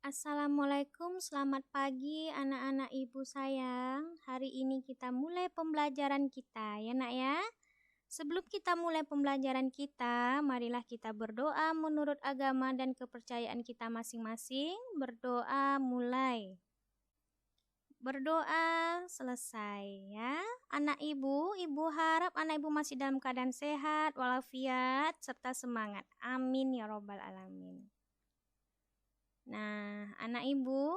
Assalamualaikum, selamat pagi anak-anak ibu sayang. Hari ini kita mulai pembelajaran kita ya nak ya. Sebelum kita mulai pembelajaran kita, marilah kita berdoa menurut agama dan kepercayaan kita masing-masing. Berdoa mulai. Berdoa selesai ya. Anak ibu harap anak ibu masih dalam keadaan sehat, walafiat, serta semangat. Amin ya robbal alamin. Nah, anak ibu,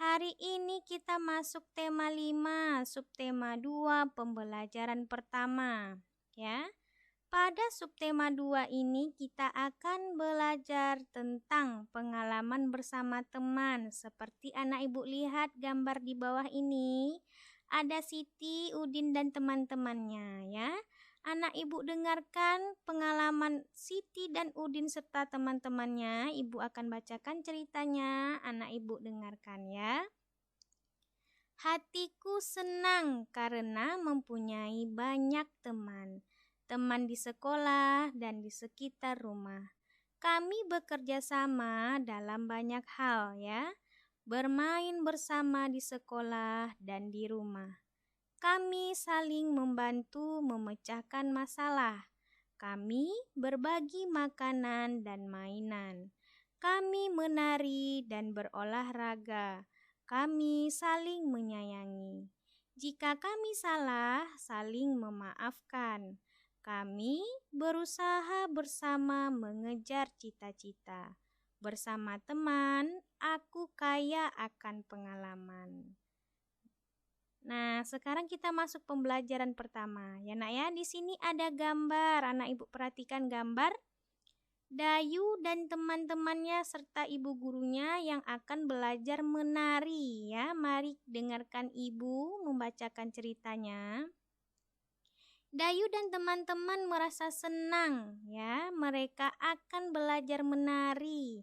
hari ini kita masuk tema 5, subtema 2, pembelajaran pertama. Ya. Pada subtema 2 ini kita akan belajar tentang pengalaman bersama teman. Seperti anak ibu lihat gambar di bawah ini, ada Siti, Udin dan teman-temannya ya. Anak ibu dengarkan pengalaman Siti dan Udin serta teman-temannya. Ibu akan bacakan ceritanya, anak ibu dengarkan ya. Hatiku senang karena mempunyai banyak teman. Teman di sekolah dan di sekitar rumah. Kami bekerja sama dalam banyak hal ya. Bermain bersama di sekolah dan di rumah. Kami saling membantu memecahkan masalah. Kami berbagi makanan dan mainan. Kami menari dan berolahraga. Kami saling menyayangi. Jika kami salah, saling memaafkan. Kami berusaha bersama mengejar cita-cita. Bersama teman, aku kaya akan pengalaman. Nah, sekarang kita masuk pembelajaran pertama. Ya, Nak ya, di sini ada gambar. Anak Ibu perhatikan gambar. Dayu dan teman-temannya serta ibu gurunya yang akan belajar menari ya. Mari dengarkan Ibu membacakan ceritanya. Dayu dan teman-teman merasa senang ya, mereka akan belajar menari.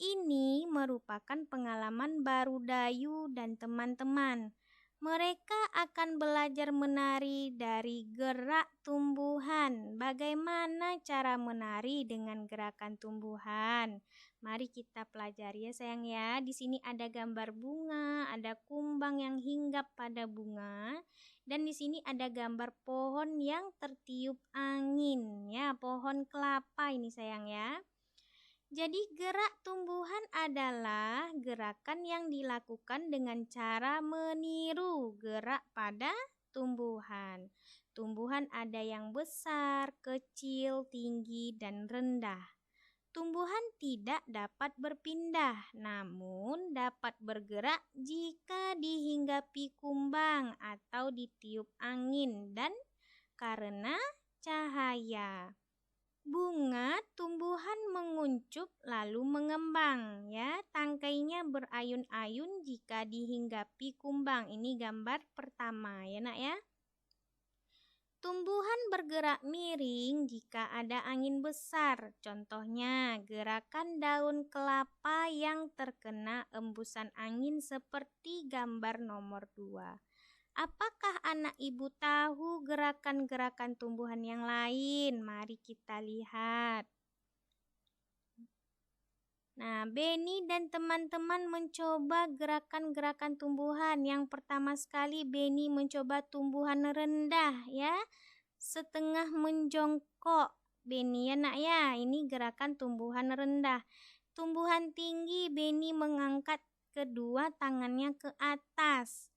Ini merupakan pengalaman baru Dayu dan teman-teman. Mereka akan belajar menari dari gerak tumbuhan. Bagaimana cara menari dengan gerakan tumbuhan? Mari kita pelajari ya sayang ya. Di sini ada gambar bunga, ada kumbang yang hinggap pada bunga. Dan di sini ada gambar pohon yang tertiup angin ya, pohon kelapa ini sayang ya. Jadi gerak tumbuhan adalah gerakan yang dilakukan dengan cara meniru gerak pada tumbuhan. Tumbuhan ada yang besar, kecil, tinggi, dan rendah. Tumbuhan tidak dapat berpindah, namun dapat bergerak jika dihinggapi kumbang atau ditiup angin dan karena cahaya. Bunga tumbuhan menguncup lalu mengembang ya. Tangkainya berayun-ayun jika dihinggapi kumbang. Ini gambar pertama ya nak ya. Tumbuhan bergerak miring jika ada angin besar. Contohnya gerakan daun kelapa yang terkena embusan angin seperti gambar nomor 2. Apakah anak ibu tahu gerakan-gerakan tumbuhan yang lain? Mari kita lihat. Nah, Beni dan teman-teman mencoba gerakan-gerakan tumbuhan. Yang pertama sekali Beni mencoba tumbuhan rendah ya. Setengah menjongkok. Beni ya nak ya, ini gerakan tumbuhan rendah. Tumbuhan tinggi Beni mengangkat kedua tangannya ke atas.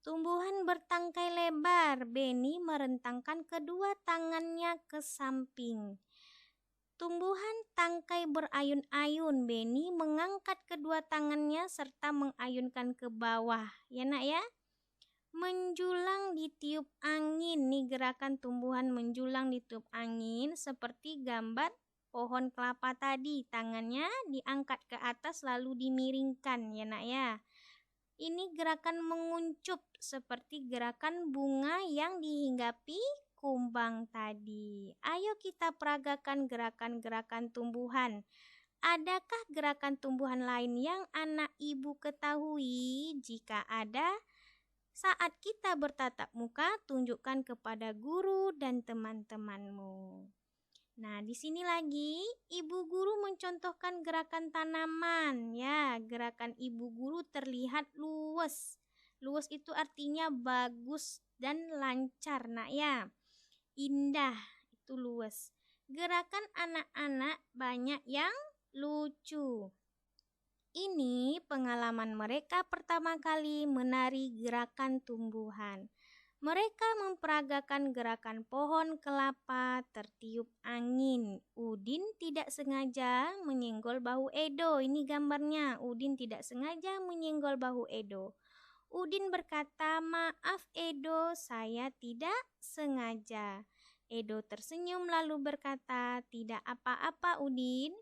Tumbuhan bertangkai lebar, Beni merentangkan kedua tangannya ke samping. Tumbuhan tangkai berayun-ayun, Beni mengangkat kedua tangannya serta mengayunkan ke bawah. Ya nak ya? Menjulang ditiup angin, nih gerakan tumbuhan menjulang ditiup angin seperti gambar pohon kelapa tadi. Tangannya diangkat ke atas lalu dimiringkan, ya nak ya? Ini gerakan menguncup seperti gerakan bunga yang dihinggapi kumbang tadi. Ayo kita peragakan gerakan-gerakan tumbuhan. Adakah gerakan tumbuhan lain yang anak ibu ketahui? Jika ada, saat kita bertatap muka, tunjukkan kepada guru dan teman-temanmu. Nah, di sini lagi ibu guru mencontohkan gerakan tanaman. Ya, gerakan ibu guru terlihat luwes. Luwes itu artinya bagus dan lancar, nak ya. Indah itu luwes. Gerakan anak-anak banyak yang lucu. Ini pengalaman mereka pertama kali menari gerakan tumbuhan. Mereka memperagakan gerakan pohon kelapa tertiup angin. Udin tidak sengaja menyenggol bahu Edo. Ini gambarnya. Udin tidak sengaja menyenggol bahu Edo. Udin berkata, "Maaf Edo, saya tidak sengaja." Edo tersenyum lalu berkata, "Tidak apa-apa Udin."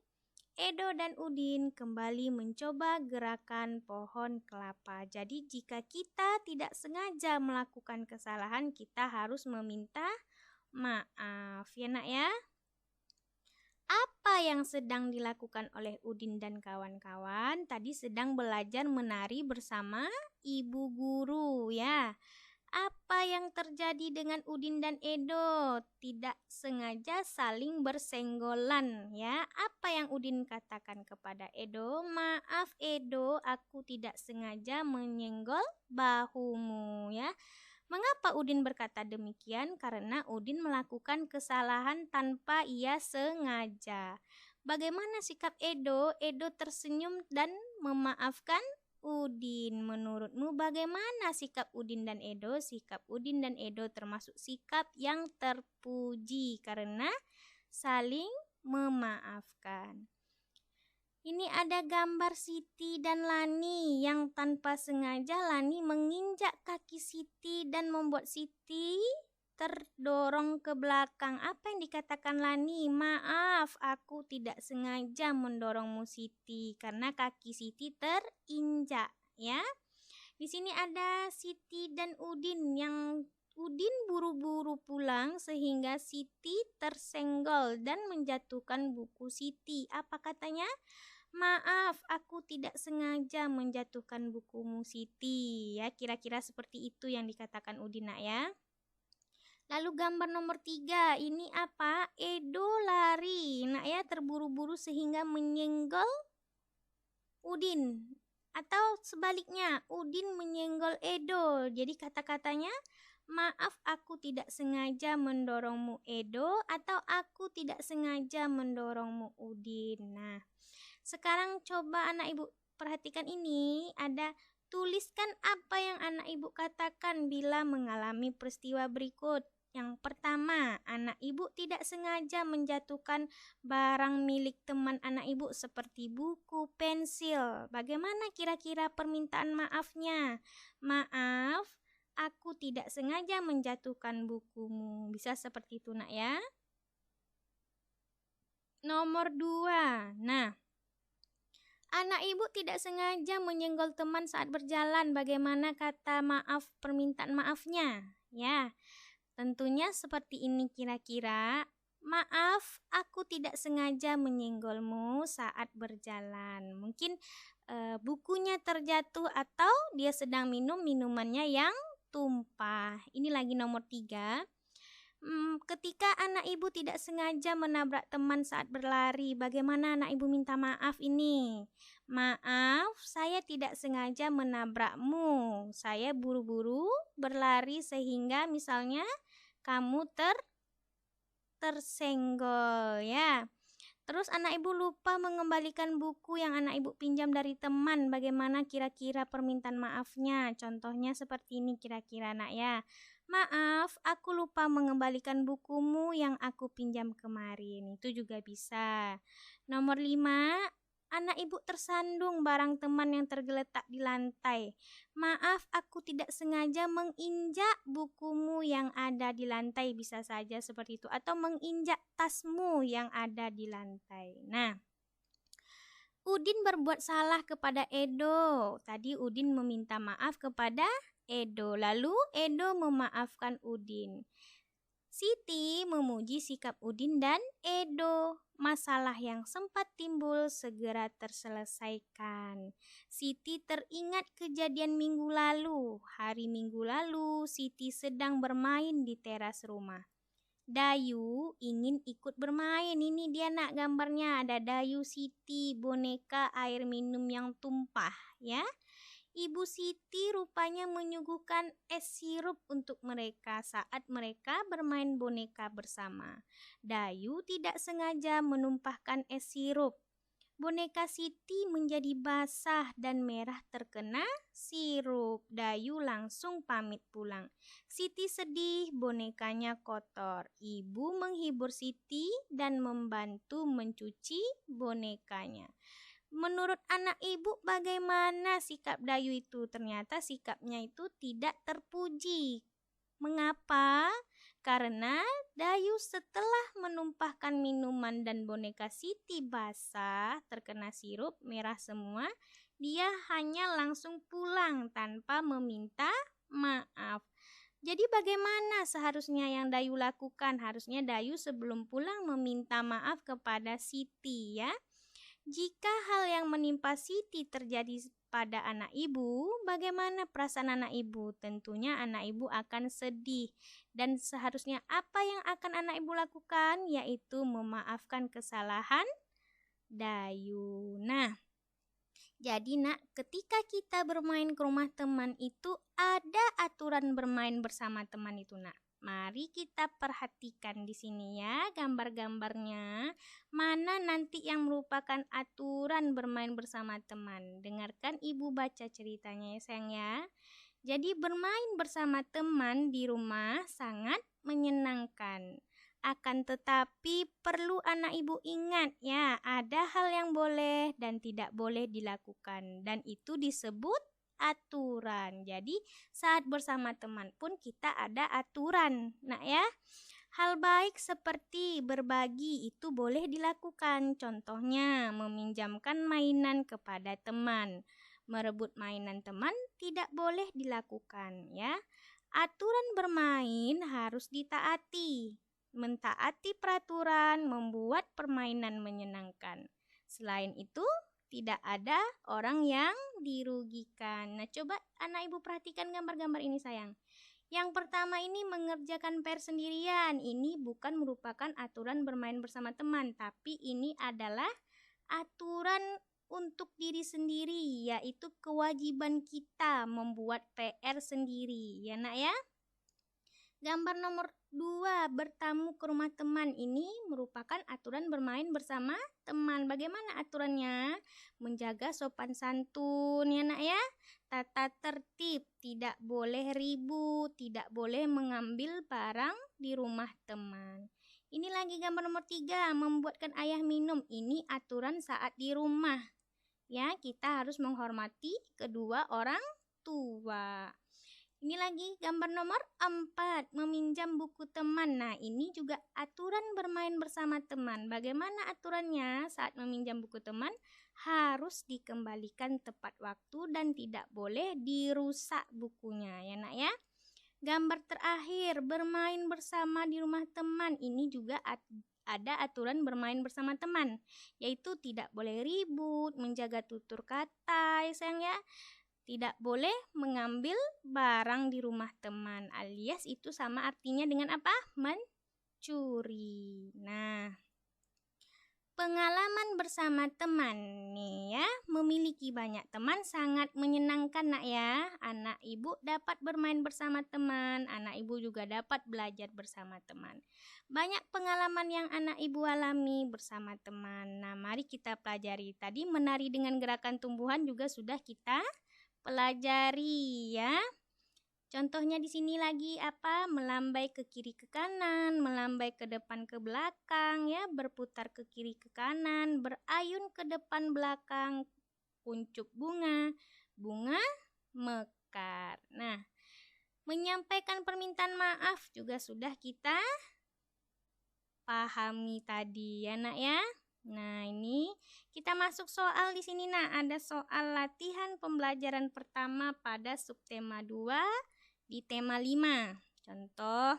Edo dan Udin kembali mencoba gerakan pohon kelapa. Jadi jika kita tidak sengaja melakukan kesalahan, kita harus meminta maaf. Ya nak ya? Apa yang sedang dilakukan oleh Udin dan kawan-kawan? Tadi sedang belajar menari bersama ibu guru ya. Apa yang terjadi dengan Udin dan Edo? Tidak sengaja saling bersenggolan ya. Apa yang Udin katakan kepada Edo? "Maaf Edo, aku tidak sengaja menyenggol bahumu" ya. Mengapa Udin berkata demikian? Karena Udin melakukan kesalahan tanpa ia sengaja. Bagaimana sikap Edo? Edo tersenyum dan memaafkan Udin. Menurutmu bagaimana sikap Udin dan Edo? Sikap Udin dan Edo termasuk sikap yang terpuji karena saling memaafkan. Ini ada gambar Siti dan Lani yang tanpa sengaja Lani menginjak kaki Siti dan membuat Siti terdorong ke belakang. Apa yang dikatakan Lani? "Maaf, aku tidak sengaja mendorongmu Siti," karena kaki Siti terinjak ya. Di sini ada Siti dan Udin yang Udin buru-buru pulang sehingga Siti tersenggol dan menjatuhkan buku Siti. Apa katanya? "Maaf, aku tidak sengaja menjatuhkan bukumu Siti." Ya, kira-kira seperti itu yang dikatakan Udin nak ya. Lalu gambar nomor 3, ini apa? Edo lari, nak ya, terburu-buru sehingga menyenggol Udin. Atau sebaliknya, Udin menyenggol Edo. Jadi kata-katanya, "Maaf, aku tidak sengaja mendorongmu Edo," atau "Aku tidak sengaja mendorongmu Udin." Nah, sekarang coba anak ibu perhatikan ini, ada tuliskan apa yang anak ibu katakan bila mengalami peristiwa berikut. Yang pertama, anak ibu tidak sengaja menjatuhkan barang milik teman anak ibu seperti buku, pensil. Bagaimana kira-kira permintaan maafnya? "Maaf, aku tidak sengaja menjatuhkan bukumu." Bisa seperti itu nak ya. Nomor 2. Nah, anak ibu tidak sengaja menyenggol teman saat berjalan. Bagaimana kata maaf permintaan maafnya? Ya, tentunya seperti ini kira-kira. "Maaf, aku tidak sengaja menyenggolmu saat berjalan." Mungkin bukunya terjatuh atau dia sedang minum minumannya yang tumpah. Ini lagi nomor 3. Ketika anak ibu tidak sengaja menabrak teman saat berlari, bagaimana anak ibu minta maaf ini? "Maaf, saya tidak sengaja menabrakmu. Saya buru-buru berlari sehingga misalnya kamu tersenggol ya." Terus anak ibu lupa mengembalikan buku yang anak ibu pinjam dari teman. Bagaimana kira-kira permintaan maafnya? Contohnya seperti ini kira-kira nak ya. "Maaf, aku lupa mengembalikan bukumu yang aku pinjam kemarin." Itu juga bisa. Nomor 5, anak ibu tersandung barang teman yang tergeletak di lantai. "Maaf, aku tidak sengaja menginjak bukumu yang ada di lantai." Bisa saja seperti itu. Atau menginjak tasmu yang ada di lantai. Nah, Udin berbuat salah kepada Edo. Tadi Udin meminta maaf kepada Edo. Lalu Edo memaafkan Udin. Siti memuji sikap Udin dan Edo. Masalah yang sempat timbul segera terselesaikan. Siti teringat kejadian minggu lalu. Hari Minggu lalu, Siti sedang bermain di teras rumah. Dayu ingin ikut bermain. Ini dia nak gambarnya. Ada Dayu Siti, boneka air minum yang tumpah ya. Ibu Siti rupanya menyuguhkan es sirup untuk mereka saat mereka bermain boneka bersama. Dayu tidak sengaja menumpahkan es sirup. Boneka Siti menjadi basah dan merah terkena sirup. Dayu langsung pamit pulang. Siti sedih, bonekanya kotor. Ibu menghibur Siti dan membantu mencuci bonekanya. Menurut anak ibu, bagaimana sikap Dayu itu? Ternyata sikapnya itu tidak terpuji. Mengapa? Karena Dayu setelah menumpahkan minuman dan boneka Siti basah, terkena sirup merah semua, dia hanya langsung pulang tanpa meminta maaf. Jadi bagaimana seharusnya yang Dayu lakukan? Harusnya Dayu sebelum pulang meminta maaf kepada Siti ya. Jika hal yang menimpa Siti terjadi pada anak ibu, bagaimana perasaan anak ibu? Tentunya anak ibu akan sedih. Dan seharusnya apa yang akan anak ibu lakukan? Yaitu memaafkan kesalahan Dayu. Nah, jadi nak, ketika kita bermain ke rumah teman itu ada aturan bermain bersama teman itu nak. Mari kita perhatikan di sini ya gambar-gambarnya. Mana nanti yang merupakan aturan bermain bersama teman. Dengarkan ibu baca ceritanya ya sayang ya. Jadi bermain bersama teman di rumah sangat menyenangkan. Akan tetapi perlu anak ibu ingat ya, ada hal yang boleh dan tidak boleh dilakukan. Dan itu disebut aturan. Jadi saat bersama teman pun kita ada aturan. Nah ya, hal baik seperti berbagi itu boleh dilakukan. Contohnya meminjamkan mainan kepada teman. Merebut mainan teman tidak boleh dilakukan ya. Aturan bermain harus ditaati. Mentaati peraturan membuat permainan menyenangkan. Selain itu, tidak ada orang yang dirugikan. Nah, coba anak ibu perhatikan gambar-gambar ini sayang. Yang pertama ini mengerjakan PR sendirian. Ini bukan merupakan aturan bermain bersama teman, tapi ini adalah aturan untuk diri sendiri, yaitu kewajiban kita membuat PR sendiri. Ya nak ya? Gambar nomor 2, bertamu ke rumah teman. Ini merupakan aturan bermain bersama teman. Bagaimana aturannya? Menjaga sopan santun ya nak ya. Tata tertib, tidak boleh ribut, tidak boleh mengambil barang di rumah teman. Ini lagi gambar nomor 3, membuatkan ayah minum. Ini aturan saat di rumah. Ya, kita harus menghormati kedua orang tua. Ini lagi gambar nomor 4, meminjam buku teman. Nah, ini juga aturan bermain bersama teman. Bagaimana aturannya? Saat meminjam buku teman, harus dikembalikan tepat waktu dan tidak boleh dirusak bukunya. Ya nak ya. Gambar terakhir, bermain bersama di rumah teman. Ini juga ada aturan bermain bersama teman, yaitu tidak boleh ribut, menjaga tutur kata, ya sayang ya. Tidak boleh mengambil barang di rumah teman, alias itu sama artinya dengan apa? Mencuri. Nah, pengalaman bersama teman nih ya, memiliki banyak teman sangat menyenangkan nak ya. Anak ibu dapat bermain bersama teman, anak ibu juga dapat belajar bersama teman. Banyak pengalaman yang anak ibu alami bersama teman. Nah, mari kita pelajari. Tadi menari dengan gerakan tumbuhan juga sudah kita pelajari ya. Contohnya di sini lagi apa? Melambai ke kiri ke kanan, melambai ke depan ke belakang ya, berputar ke kiri ke kanan, berayun ke depan belakang, kuncup bunga, bunga mekar. Nah, menyampaikan permintaan maaf juga sudah kita pahami tadi ya nak ya. Nah, ini kita masuk soal di sini. Nah, ada soal latihan pembelajaran pertama pada subtema 2 di tema 5. Contoh,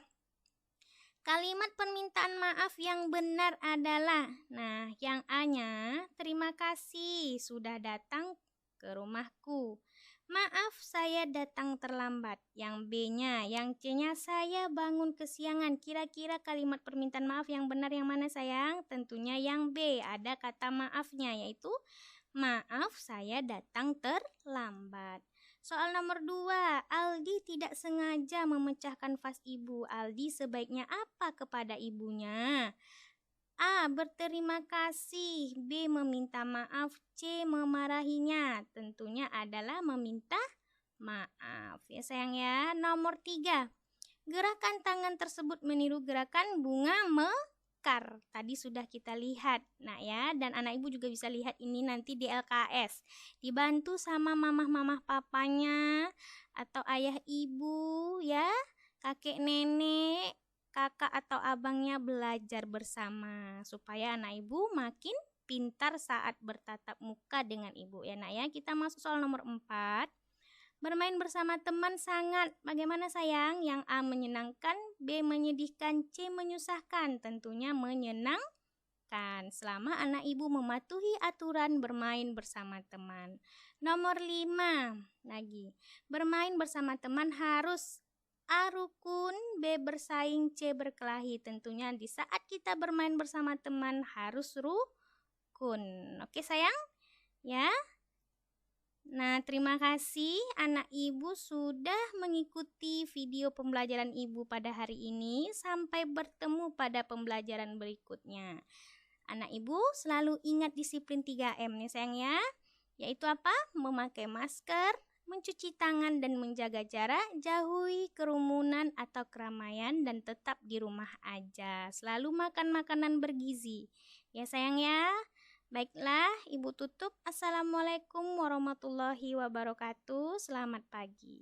kalimat permintaan maaf yang benar adalah, nah, yang A-nya, terima kasih sudah datang ke rumahku. Maaf, saya datang terlambat. Yang B-nya, yang C-nya saya bangun kesiangan. Kira-kira kalimat permintaan maaf yang benar yang mana sayang? Tentunya yang B, ada kata maafnya yaitu maaf saya datang terlambat. Soal nomor 2, Aldi tidak sengaja memecahkan vas ibu. Aldi sebaiknya apa kepada ibunya? A. Berterima kasih. B. Meminta maaf. C. Memarahinya. Tentunya adalah meminta maaf. Ya sayang ya. Nomor 3. Gerakan tangan tersebut meniru gerakan bunga mekar. Tadi sudah kita lihat. Nah ya, dan anak ibu juga bisa lihat ini nanti di LKS. Dibantu sama mamah-mamah papanya atau ayah ibu ya, kakek nenek, kakak atau abangnya belajar bersama supaya anak ibu makin pintar saat bertatap muka dengan ibu ya nak ya. Kita masuk soal nomor 4. Bermain bersama teman sangat bagaimana sayang? Yang A menyenangkan, B menyedihkan, C menyusahkan. Tentunya menyenangkan selama anak ibu mematuhi aturan bermain bersama teman. Nomor 5 lagi. Bermain bersama teman harus A. Rukun, B. Bersaing, C. Berkelahi. Tentunya di saat kita bermain bersama teman harus rukun. Oke sayang? Ya. Nah, terima kasih anak ibu sudah mengikuti video pembelajaran ibu pada hari ini. Sampai bertemu pada pembelajaran berikutnya. Anak ibu selalu ingat disiplin 3M nih sayang ya. Yaitu apa? Memakai masker, mencuci tangan dan menjaga jarak, jauhi kerumunan atau keramaian dan tetap di rumah aja. Selalu makan makanan bergizi. Ya sayang ya. Baiklah, Ibu tutup. Assalamualaikum warahmatullahi wabarakatuh. Selamat pagi.